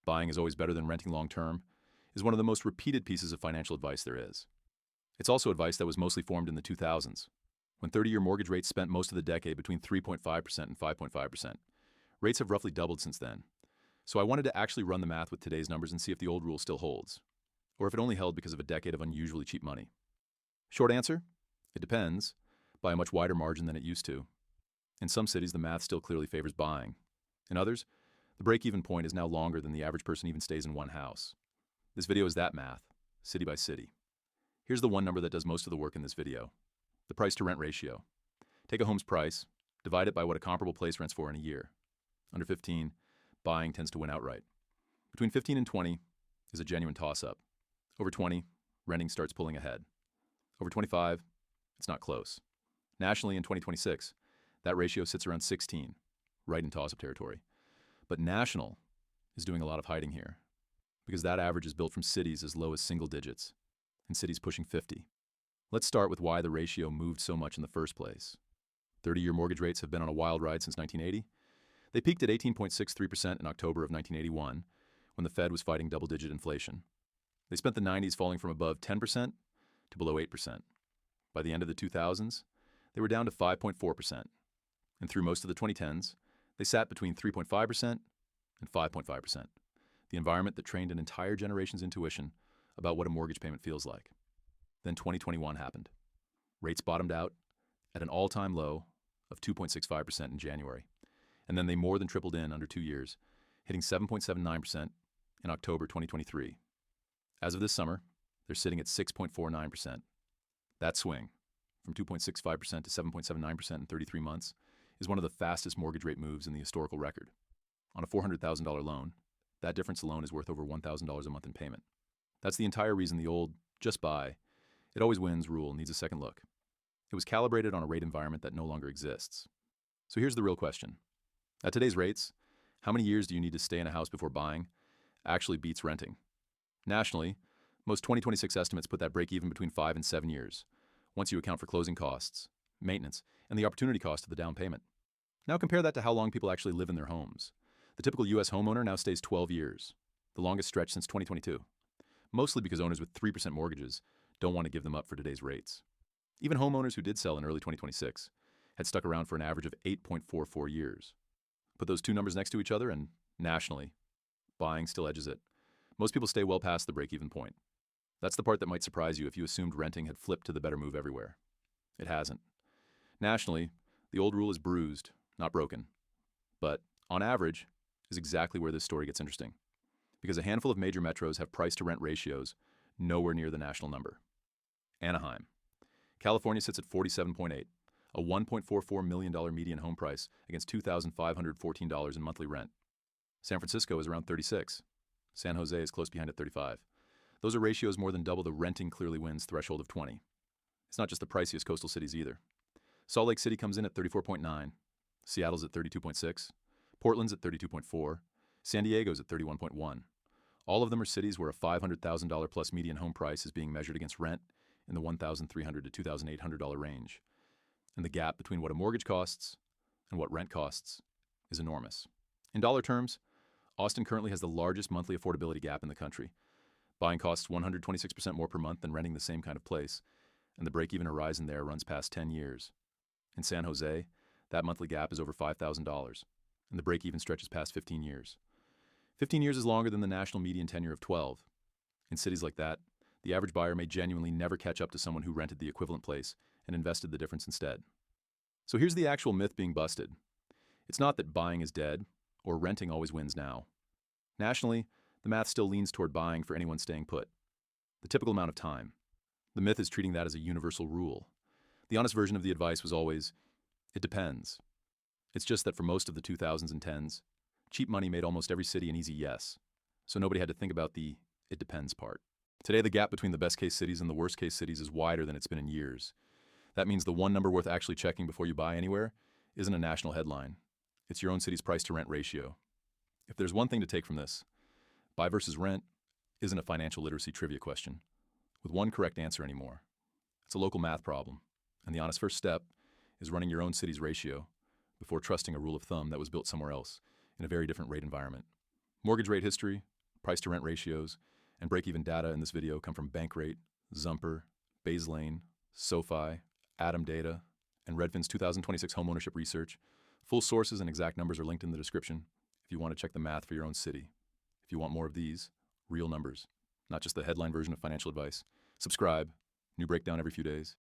buying is always better than renting long-term, is one of the most repeated pieces of financial advice there is. It's also advice that was mostly formed in the 2000s, when 30-year mortgage rates spent most of the decade between 3.5% and 5.5%. Rates have roughly doubled since then. So I wanted to actually run the math with today's numbers and see if the old rule still holds, or if it only held because of a decade of unusually cheap money. Short answer? It depends, by a much wider margin than it used to. In some cities, the math still clearly favors buying. In others, the break-even point is now longer than the average person even stays in one house. This video is that math, city by city. Here's the one number that does most of the work in this video: the price-to-rent ratio. Take a home's price, divide it by what a comparable place rents for in a year. Under 15, buying tends to win outright. Between 15 and 20 is a genuine toss-up. Over 20, renting starts pulling ahead. Over 25, it's not close. Nationally, in 2026, that ratio sits around 16, right in toss-up territory. But national is doing a lot of hiding here, because that average is built from cities as low as single digits, and cities pushing 50. Let's start with why the ratio moved so much in the first place. 30-year mortgage rates have been on a wild ride since 1980. They peaked at 18.63% in October of 1981, when the Fed was fighting double-digit inflation. They spent the 90s falling from above 10% to below 8%. By the end of the 2000s, they were down to 5.4%. And through most of the 2010s, they sat between 3.5% and 5.5%, the environment that trained an entire generation's intuition about what a mortgage payment feels like. Then 2021 happened. Rates bottomed out at an all-time low of 2.65% in January, and then they more than tripled in under 2 years, hitting 7.79% in October 2023. As of this summer, they're sitting at 6.49%. That swing, from 2.65% to 7.79% in 33 months, is one of the fastest mortgage rate moves in the historical record. On a $400,000 loan, that difference alone is worth over $1,000 a month in payment. That's the entire reason the old "just buy, it always wins" rule needs a second look. It was calibrated on a rate environment that no longer exists. So here's the real question. At today's rates, how many years do you need to stay in a house before buying actually beats renting? Nationally, most 2026 estimates put that break-even between 5 and 7 years, once you account for closing costs, maintenance, and the opportunity cost of the down payment. Now compare that to how long people actually live in their homes. The typical U.S. homeowner now stays 12 years, the longest stretch since 2022, mostly because owners with 3% mortgages don't want to give them up for today's rates. Even homeowners who did sell in early 2026 had stuck around for an average of 8.44 years. Put those two numbers next to each other and, nationally, buying still edges it. Most people stay well past the break-even point. That's the part that might surprise you if you assumed renting had flipped to the better move everywhere. It hasn't. Nationally, the old rule is bruised, not broken. But, on average, is exactly where this story gets interesting. Because a handful of major metros have price-to-rent ratios nowhere near the national number. Anaheim. California sits at 47.8, a $1.44 million median home price against $2,514 in monthly rent. San Francisco is around 36. San Jose is close behind at 35. Those are ratios more than double the renting clearly wins threshold of 20. It's not just the priciest coastal cities either. Salt Lake City comes in at 34.9, Seattle's at 32.6, Portland's at 32.4, San Diego's at 31.1. All of them are cities where a $500,000 plus median home price is being measured against rent in the $1,300 to $2,800 range. And the gap between what a mortgage costs and what rent costs is enormous. In dollar terms, Austin currently has the largest monthly affordability gap in the country. Buying costs 126% more per month than renting the same kind of place, and the break-even horizon there runs past 10 years. In San Jose, that monthly gap is over $5,000, and the break-even stretches past 15 years. 15 years is longer than the national median tenure of 12. In cities like that, the average buyer may genuinely never catch up to someone who rented the equivalent place and invested the difference instead. So here's the actual myth being busted. It's not that buying is dead, or renting always wins now. Nationally, the math still leans toward buying for anyone staying put. The typical amount of time. The myth is treating that as a universal rule. The honest version of the advice was always, it depends. It's just that for most of the 2000s and 10s, cheap money made almost every city an easy yes, so nobody had to think about the it depends part. Today, the gap between the best-case cities and the worst-case cities is wider than it's been in years. That means the one number worth actually checking before you buy anywhere isn't a national headline. It's your own city's price-to-rent ratio. If there's one thing to take from this, buy versus rent isn't a financial literacy trivia question with one correct answer anymore. It's a local math problem, and the honest first step is running your own city's ratio before trusting a rule of thumb that was built somewhere else in a very different rate environment. Mortgage rate history, price-to-rent ratios, and break-even data in this video come from Bankrate, Zumper, Baselane, SoFi, Atom Data, and Redfin's 2026 homeownership research. Full sources and exact numbers are linked in the description if you want to check the math for your own city. If you want more of these, real numbers, not just the headline version of financial advice, subscribe. New breakdown every few days.